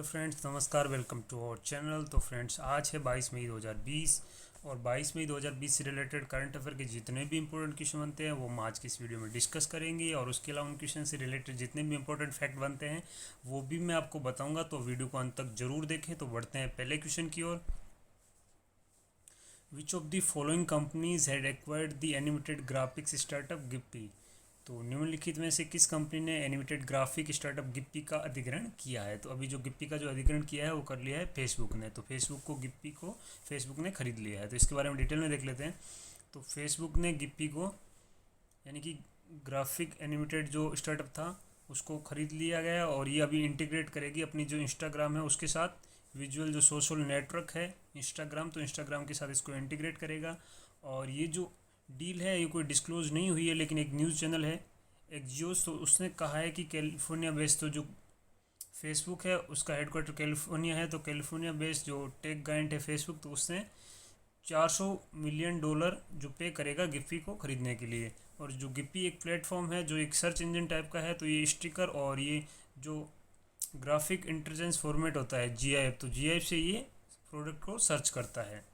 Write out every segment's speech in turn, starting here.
Hello friends, नमस्कार। Welcome to our channel. तो friends, आज है 22 मई 2020 और 22 मई 2020 से रिलेटेड करंट अफेयर के जितने भी इंपॉर्टेंट क्वेश्चन बनते हैं वो हम आज की इस वीडियो में डिस्कस करेंगे। और उसके अलावा उन क्वेश्चन से रिलेटेड जितने भी इंपॉर्टेंट फैक्ट बनते हैं वो भी मैं आपको बताऊंगा, तो वीडियो को अंत तक जरूर देखें। तो बढ़ते हैं पहले क्वेश्चन की ओर। Which of the following companies had acquired the animated graphics startup Gippy. तो निम्नलिखित में से किस कंपनी ने एनिमेटेड ग्राफिक स्टार्टअप गिप्पी का अधिग्रहण किया है। तो अभी जो गिप्पी का जो अधिग्रहण किया है वो कर लिया है फेसबुक ने। तो फेसबुक को गिप्पी को फेसबुक ने खरीद लिया है। तो इसके बारे में डिटेल में देख लेते हैं। तो फेसबुक ने गिप्पी को यानी कि ग्राफिक एनिमेटेड जो स्टार्टअप था उसको खरीद लिया गया और ये अभी इंटीग्रेट करेगी अपनी जो इंस्टाग्राम है उसके साथ। विजुअल जो सोशल नेटवर्क है इंस्टाग्राम, तो इंस्टाग्राम के साथ इसको इंटीग्रेट करेगा। और ये जो डील है ये कोई डिस्क्लोज नहीं हुई है, लेकिन एक न्यूज़ चैनल है एक्जियोस, तो उसने कहा है कि कैलिफोर्निया बेस्ड तो जो फेसबुक है उसका हेडक्वार्टर कैलिफोर्निया है। तो कैलिफोर्निया बेस्ड जो टेक गाइंट है फेसबुक, तो उसने $400 मिलियन जो पे करेगा गिप्पी को खरीदने के लिए। और जो गिप्पी एक प्लेटफॉर्म है जो एक सर्च इंजन टाइप का है, तो ये स्टिकर और ये जो ग्राफिक इंटेलिजेंस फॉर्मेट होता है GIF, तो GIF से ये प्रोडक्ट को सर्च करता है।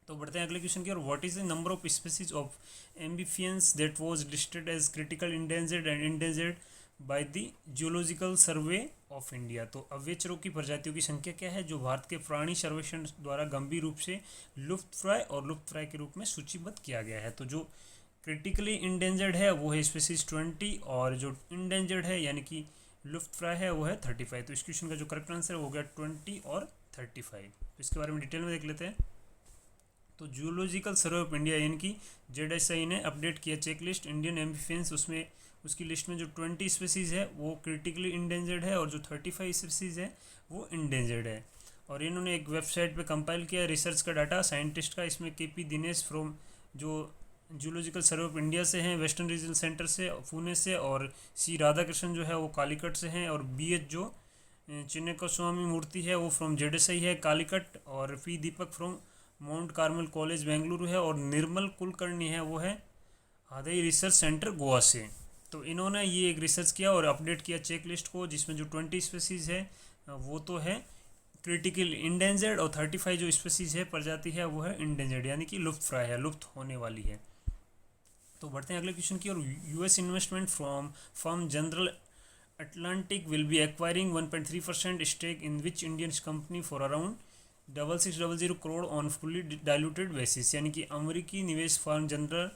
तो बढ़ते हैं अगले क्वेश्चन की और what is the number of species of amphibians that was listed as critical endangered and endangered by the geological survey of India. तो अव्यचरों की प्रजातियों की संख्या क्या है जो भारत के प्राणी सर्वेक्षण द्वारा गंभीर रूप से लुप्तप्राय और लुप्तप्राय के रूप में सूचीबद्ध किया गया है। तो जो क्रिटिकली इंडेंजर्ड है वो है स्पीसीज 20 और जो इंडेंजर्ड है यानी कि लुप्तप्राय है वो है 35। तो इस क्वेश्चन का जो करेक्ट आंसर हो गया 20 और 35। तो इसके बारे में डिटेल में देख लेते हैं। तो जूलॉजिकल सर्वे ऑफ इंडिया यानी कि ZSI ने अपडेट किया चेकलिस्ट इंडियन एम्फिबियंस, उसमें उसकी लिस्ट में जो 20 स्पीसीज है वो क्रिटिकली इंडेंजर्ड है और जो 35 स्पीसीज है वो इंडेंजर्ड है। और इन्होंने एक वेबसाइट पे कंपाइल किया रिसर्च का डाटा साइंटिस्ट का। इसमें KP दिनेश फ्रॉम जो जूलॉजिकल सर्वे ऑफ इंडिया से हैं, वेस्टर्न रीजनल सेंटर से पुणे से, और C राधाकृष्णन जो है वो कालीकट से हैं, और BH जो चिन्नका स्वामी मूर्ति है वो फ्रॉम ZSI है कालीकट, और P Deepak from mount Carmel college Bengaluru है, और निर्मल कुलकर्णी है वो है हादई रिसर्च सेंटर गोवा से। तो इन्होंने ये एक रिसर्च किया और अपडेट किया चेक लिस्ट को, जिसमें जो 20 स्पीसीज है वो तो है क्रिटिकल इंडेंजर्ड और 35 जो स्पीसीज है प्रजाति है वो है इंडेंजर्ड यानी कि लुप्तप्राय है, लुप्त होने वाली है। तो बढ़ते हैं अगले क्वेश्चन की और US investment from firm General Atlantic will be acquiring 1.3% stake in which Indian company for around 6600 crore on fully diluted basis. यानी कि अमेरिकी निवेश फर्म जनरल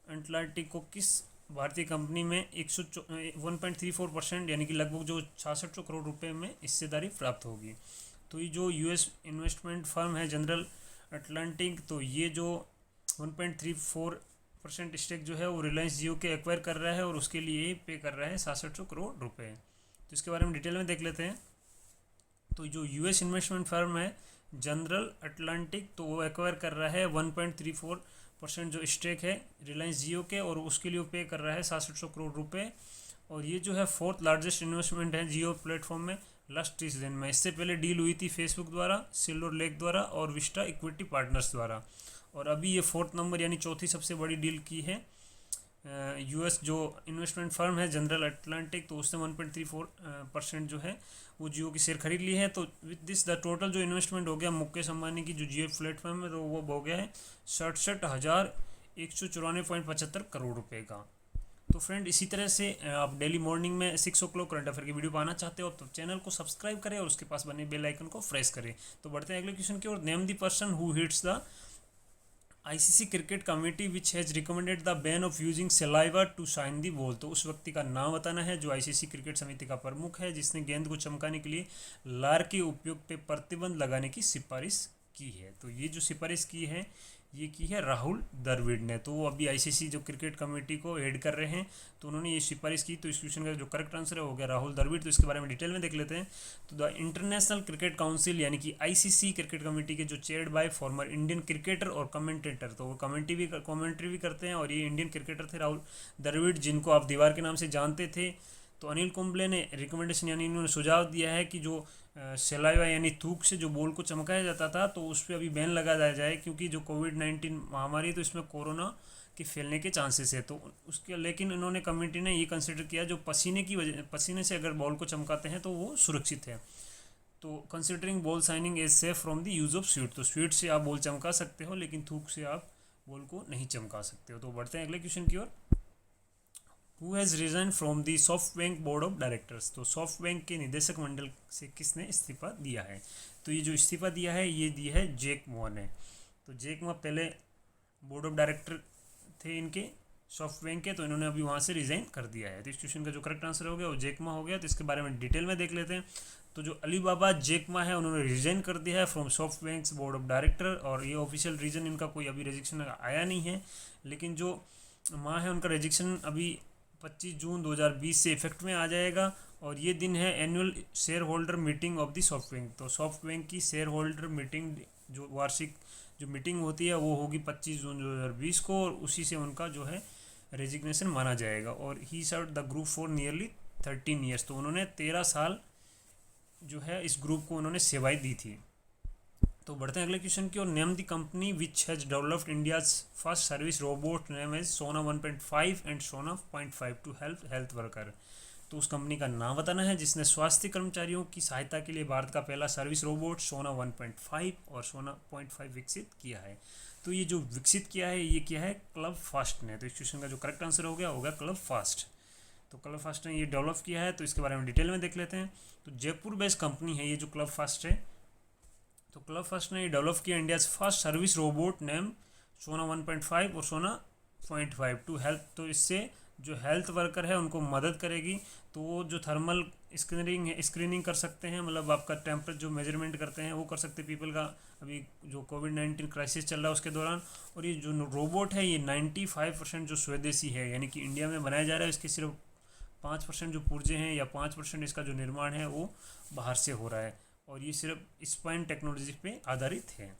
अटलांटिक को किस भारतीय कंपनी में 1.34% यानी कि लगभग जो 6600 करोड़ रुपए में हिस्सेदारी प्राप्त होगी। तो ये जो US इन्वेस्टमेंट फर्म है जनरल अटलांटिक, तो ये जो 1.34% स्टेक जो है वो रिलायंस जियो के एक्वायर कर रहा है और उसके लिए पे कर रहा है 6600 करोड़ रुपए। तो इसके बारे में डिटेल में देख लेते हैं। तो जो US इन्वेस्टमेंट फर्म है जनरल अटलांटिक, तो वो एक्वायर कर रहा है 1.34% जो स्टेक है रिलायंस जियो के, और उसके लिए वो पे कर रहा है 6600 करोड़ रुपए। और ये जो है फोर्थ लार्जेस्ट इन्वेस्टमेंट है जियो प्लेटफॉर्म में लास्ट 30 दिन में। इससे पहले डील हुई थी फेसबुक द्वारा, सिल्वर लेक द्वारा और विस्टा इक्विटी पार्टनर्स द्वारा, और अभी ये फोर्थ नंबर यानी चौथी सबसे बड़ी डील की है। US जो इन्वेस्टमेंट फर्म है जनरल अटलांटिक, तो उसने 1.34% जो है वो जियो की शेयर खरीद ली है। तो विद दिस द टोटल जो इन्वेस्टमेंट हो गया मुकेश अंबानी की जो जियो प्लेटफॉर्म है, तो वो हो गया है 67,194.75 करोड़ रुपए का। तो फ्रेंड, इसी तरह से आप डेली मॉर्निंग में 6 o'clock करंट अफेयर की वीडियो पाना चाहते हो तो चैनल को सब्सक्राइब करें और उसके पास बने बेल आइकन को प्रेस करें। तो बढ़ते हैं अगले क्वेश्चन की ओर। Name the person who hits the ICC cricket committee which has recommended the ban of using saliva to shine the ball. तो उस व्यक्ति का नाम बताना है जो ICC क्रिकेट समिति का प्रमुख है जिसने गेंद को चमकाने के लिए लार के उपयोग पे प्रतिबंध लगाने की सिफारिश की है। तो ये जो सिफारिश की है ये की है राहुल द्रविड़ ने। तो वो अभी ICC जो क्रिकेट कमेटी को हेड कर रहे हैं, तो उन्होंने ये सिफारिश की। तो इस क्वेश्चन का जो करेक्ट आंसर है हो गया राहुल द्रविड़। तो इसके बारे में डिटेल में देख लेते हैं। तो द इंटरनेशनल क्रिकेट काउंसिल यानी कि ICC क्रिकेट कमेटी के जो chaired by former Indian cricketer और कमेंटेटर, तो वो कमेंट्री भी करते हैं, और ये इंडियन क्रिकेटर थे राहुल द्रविड़, जिनको आप दीवार के नाम से जानते थे। तो अनिल कुंबले ने रिकमेंडेशन यानी इन्होंने सुझाव दिया है कि जो सलाइवा यानी थूक से जो बॉल को चमकाया जाता था, तो उस पर अभी बैन लगा दिया जाए, क्योंकि जो कोविड-19 महामारी, तो इसमें कोरोना के फैलने के चांसेस है। तो उसके लेकिन इन्होंने कम्युनिटी ने ये कंसिडर किया जो पसीने से अगर बॉल को चमकाते हैं तो वो सुरक्षित है। तो considering ball signing is safe from the use of sweet, तो स्वीट से आप बॉल चमका सकते हो लेकिन थूक से आप बॉल को नहीं चमका सकते हो। तो बढ़ते हैं अगले क्वेश्चन की ओर। Who has resign from the SoftBank board of directors, तो सॉफ्टबैंक के निदेशक मंडल से किसने इस्तीफा दिया है? तो ये जो इस्तीफा दिया है ये दिया है जैक मा ने। तो जैक मा पहले बोर्ड ऑफ डायरेक्टर थे इनके सॉफ्टबैंक के, तो इन्होंने अभी वहाँ से रिज़ाइन कर दिया है। तो इस क्वेश्चन का जो करेक्ट आंसर हो गया वो जैक मा हो गया। तो इसके बारे में डिटेल में देख लेते हैं। तो जो अली बाबा जैक मा है उन्होंने रिजाइन कर दिया है फ्रॉम सॉफ्टबैंक्स बोर्ड ऑफ डायरेक्टर, और ये ऑफिशियल रीजन इनका कोई अभी रेजिक्शन आया नहीं है, लेकिन जो मा है उनका रेजिक्शन अभी 25 जून 2020 से इफेक्ट में आ जाएगा। और ये दिन है annual share holder meeting of the SoftBank, तो सॉफ्टबैंक की शेयर होल्डर मीटिंग जो वार्षिक जो मीटिंग होती है वो होगी 25 जून 2020 को, और उसी से उनका जो है रेजिग्नेशन माना जाएगा। और ही served the group for nearly 13 years, तो उन्होंने 13 साल जो है इस ग्रुप को उन्होंने सेवाएं दी थी। तो बढ़ते हैं अगले क्वेश्चन की और। Name the company which has developed India's first service robot name as Sona 1.5 and सोना 0.5 टू हेल्प हेल्थ वर्कर, तो उस कंपनी का नाम बताना है जिसने स्वास्थ्य कर्मचारियों की सहायता के लिए भारत का पहला सर्विस रोबोट सोना 1.5 और सोना 0.5 विकसित किया है। तो ये जो विकसित किया है ये किया है क्लब फास्ट ने। तो इस क्वेश्चन का जो करेक्ट आंसर होगा क्लब फास्ट। तो क्लब फास्ट ने ये डेवलप किया है, तो इसके बारे में डिटेल में देख लेते हैं। तो जयपुर बेस्ड कंपनी है ये जो क्लब फास्ट है। तो क्लब फास्ट ने डेवलप किया India first service robot name सोना 1.5 और सोना 0.5 टू हेल्प, तो इससे जो हेल्थ वर्कर है उनको मदद करेगी। तो वो जो थर्मल स्क्रीनिंग कर सकते हैं, मतलब आपका टेम्परेचर जो मेजरमेंट करते हैं वो कर सकते हैं पीपल का, अभी जो कोविड-19 क्राइसिस चल रहा है उसके दौरान। और ये जो रोबोट है ये 95% जो स्वदेशी है, यानी कि इंडिया में बनाया जा रहा है, इसके सिर्फ 5% जो पुर्जे हैं या 5% इसका जो निर्माण है वो बाहर से हो रहा है, और ये सिर्फ स्पाइन टेक्नोलॉजी पे आधारित है।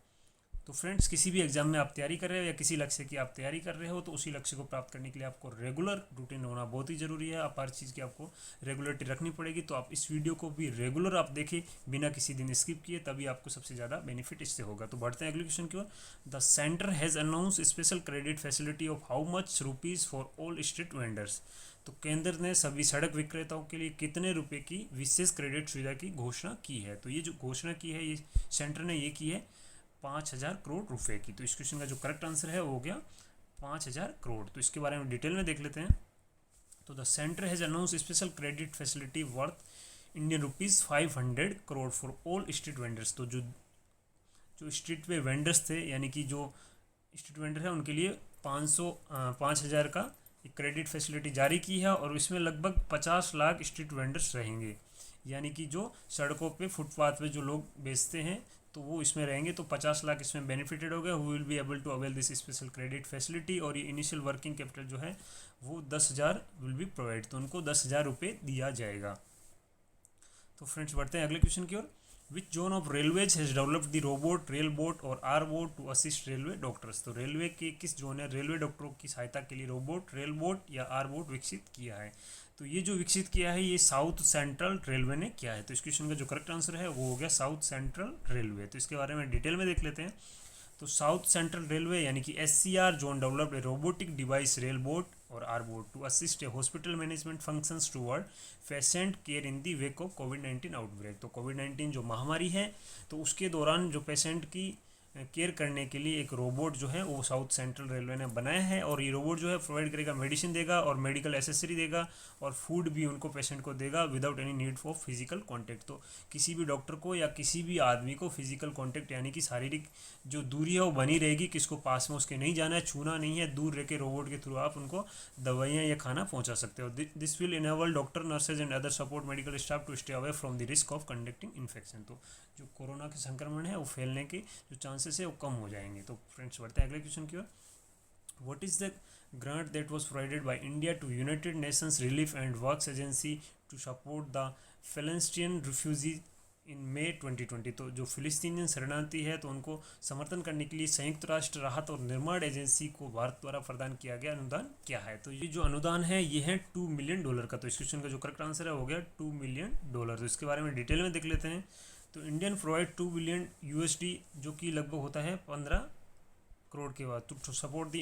तो फ्रेंड्स, किसी भी एग्जाम में आप तैयारी कर रहे हो या किसी लक्ष्य की आप तैयारी कर रहे हो, तो उसी लक्ष्य को प्राप्त करने के लिए आपको रेगुलर रूटीन होना बहुत ही ज़रूरी है। आप हर चीज़ की आपको रेगुलरिटी रखनी पड़ेगी। तो आप इस वीडियो को भी रेगुलर आप देखें बिना किसी दिन स्किप किए, तभी आपको सबसे ज़्यादा बेनिफिट इससे होगा। तो बढ़ते हैं अगले क्वेश्चन की ओर। The centre has announce special credit facility of how much rupees for all street vendors, तो केंद्र ने सभी सड़क विक्रेताओं के लिए कितने रुपए की विशेष क्रेडिट सुविधा की घोषणा की है? तो ये जो घोषणा की है ये सेंटर ने ये की है 5,000 करोड़ रुपए की। तो इस क्वेश्चन का जो करेक्ट आंसर है वो हो गया 5,000 करोड़। तो इसके बारे में डिटेल में देख लेते हैं। तो the centre has announce special credit facility worth Indian rupees 500 crore for all street vendors, तो जो स्ट्रीट पे वेंडर्स थे, यानी कि जो स्ट्रीट वेंडर है उनके लिए 5,000 का क्रेडिट फैसिलिटी जारी की है। और इसमें लगभग 50 लाख स्ट्रीट वेंडर्स रहेंगे, यानी कि जो सड़कों पे फुटपाथ पे जो लोग बेचते हैं तो वो इसमें रहेंगे। तो 50 लाख इसमें बेनिफिटेड हो गया, who will be able to avail this special credit facility. और ये इनिशियल वर्किंग कैपिटल जो है वो 10,000 विल बी प्रोवाइड, तो उनको 10,000 रुपये दिया जाएगा। तो फ्रेंड्स, बढ़ते हैं अगले क्वेश्चन की ओर। Which zone of railways has developed the robot rail bot और R bot to assist railway doctors, तो रेलवे के किस जोन ने रेलवे डॉक्टरों की सहायता के लिए रोबोट रेल बोट या आर बोट विकसित किया है? तो ये जो विकसित किया है ये साउथ सेंट्रल रेलवे ने किया है। तो इस क्वेश्चन का जो करेक्ट आंसर है वो हो गया साउथ सेंट्रल रेलवे। तो इसके बारे में डिटेल में देख लेते हैं। तो साउथ सेंट्रल रेलवे यानी कि SCR zone developed a robotic device rail bot और R bot to assist a hospital management functions toward patient care in the wake of कोविड-19 आउटब्रेक। तो कोविड-19 जो महामारी है तो उसके दौरान जो पेशेंट की केयर करने के लिए एक रोबोट जो है वो साउथ सेंट्रल रेलवे ने बनाया है। और ये रोबोट जो है प्रोवाइड करेगा मेडिसिन देगा और मेडिकल एसेसरी देगा और फूड भी उनको पेशेंट को देगा without any need for physical contact. तो किसी भी डॉक्टर को या किसी भी आदमी को फिजिकल कांटेक्ट यानी कि शारीरिक जो दूरी है वो बनी रहेगी, किसको पास में उसके नहीं जाना है, छूना नहीं है, दूर रह के रोबोट के थ्रू आप उनको दवाइयाँ या खाना पहुँचा सकते हो। This will enable doctor nurses and other support medical staff to stay away from the risk of conducting infection. तो जो कोरोना के संक्रमण है वो फैलने के जो चांसेस है वो कम हो जाएंगे। तो फ्रेंड्स, बढ़ते हैं अगले क्वेश्चन की ओर। What is the grant that was provided by India to United Nations Relief and Works Agency to support the Palestinian refugee in May 2020, तो जो फिलिस्तीनियन शरणार्थी है तो उनको समर्थन करने के लिए संयुक्त राष्ट्र राहत और निर्माण एजेंसी को भारत द्वारा प्रदान किया गया अनुदान क्या है? तो ये जो अनुदान है ये है $2 मिलियन का। तो इस क्वेश्चन का जो करेक्ट आंसर है हो गया $2 मिलियन। तो इसके बारे में डिटेल में देख लेते हैं। तो इंडियन प्रोवाइड $2 बिलियन जो कि लगभग होता है करोड़ के बाद to support the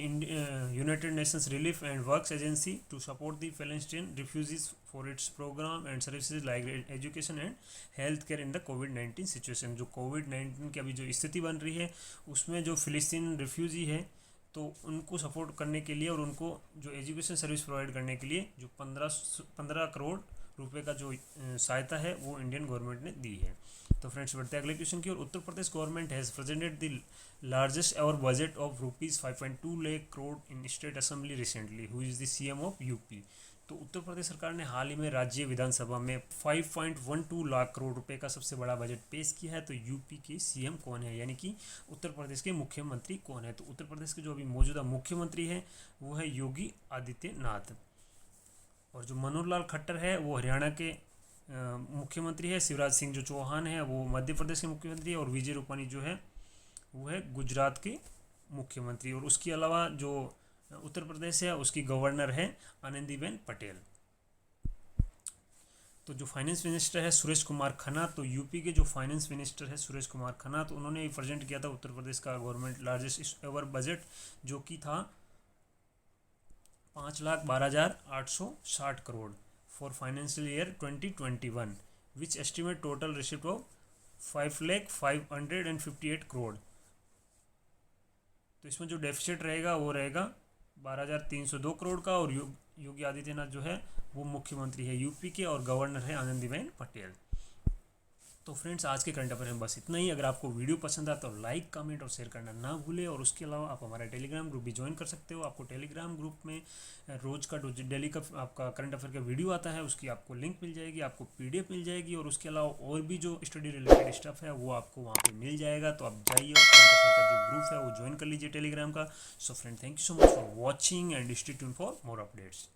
United Nations Relief and Works Agency to support the Palestine refugees for its programme and services like education and health care in the कोविड-19 सिचुएशन। जो कोविड-19 की अभी जो स्थिति बन रही है उसमें जो फ़िलिस्तीन रिफ्यूजी है तो उनको सपोर्ट करने के लिए और उनको जो एजुकेशन सर्विस प्रोवाइड करने के लिए जो 15 करोड़ रुपए का जो सहायता है वो इंडियन गवर्नमेंट ने दी है। तो फ्रेंड्स बढ़ते हैं अगले क्वेश्चन की ओर। Uttar Pradesh government has presented the largest ever budget of ₹5.2 lakh crore in state assembly recently, who is the CM of UP. तो उत्तर प्रदेश सरकार ने हाल ही में राज्य विधानसभा में 5.12 लाख करोड़ रुपए का सबसे बड़ा बजट पेश किया है। तो यूपी के सीएम कौन है, यानी कि उत्तर प्रदेश के मुख्यमंत्री कौन है? तो उत्तर प्रदेश के जो अभी मौजूदा मुख्यमंत्री है वो है योगी आदित्यनाथ, और जो मनोहर लाल खट्टर है वो हरियाणा के मुख्यमंत्री है। शिवराज सिंह जो चौहान है वो मध्य प्रदेश के मुख्यमंत्री है, और विजय रूपानी जो है वो है गुजरात के मुख्यमंत्री। और उसके अलावा जो उत्तर प्रदेश है उसकी गवर्नर है आनंदीबेन पटेल। तो जो फाइनेंस मिनिस्टर है सुरेश कुमार खन्ना, तो यूपी के जो फाइनेंस मिनिस्टर है सुरेश कुमार खन्ना, तो उन्होंने प्रेजेंट किया था उत्तर प्रदेश का गवर्नमेंट लार्जेस्ट एवर बजट, जो कि था 5,12,860 crore for financial year 2021, which estimate total receipt of 5,05,558 crore. तो इसमें जो डेफिसिट रहेगा वो रहेगा 12,302 करोड़ का, और योगी आदित्यनाथ जो है वो मुख्यमंत्री है यूपी के, और गवर्नर है आनंदीबेन पटेल। तो फ्रेंड्स आज के करंट अफेयर में बस इतना ही। अगर आपको वीडियो पसंद आता तो लाइक कमेंट और शेयर करना ना भूलें, और उसके अलावा आप हमारा टेलीग्राम ग्रुप भी ज्वाइन कर सकते हो। आपको टेलीग्राम ग्रुप में रोज़ का डेली का आपका करंट अफेयर का वीडियो आता है, उसकी आपको लिंक मिल जाएगी, आपको पीडीएफ मिल जाएगी, और उसके अलावा और भी जो स्टडी रिलेटेड स्टफ है वो आपको वहाँ पर मिल जाएगा। तो आप जाइए और करंट अफेयर का जो ग्रुप है वो ज्वाइन कर लीजिए टेलीग्राम का। So friend, thank you so much for watching and stay tuned for more updates.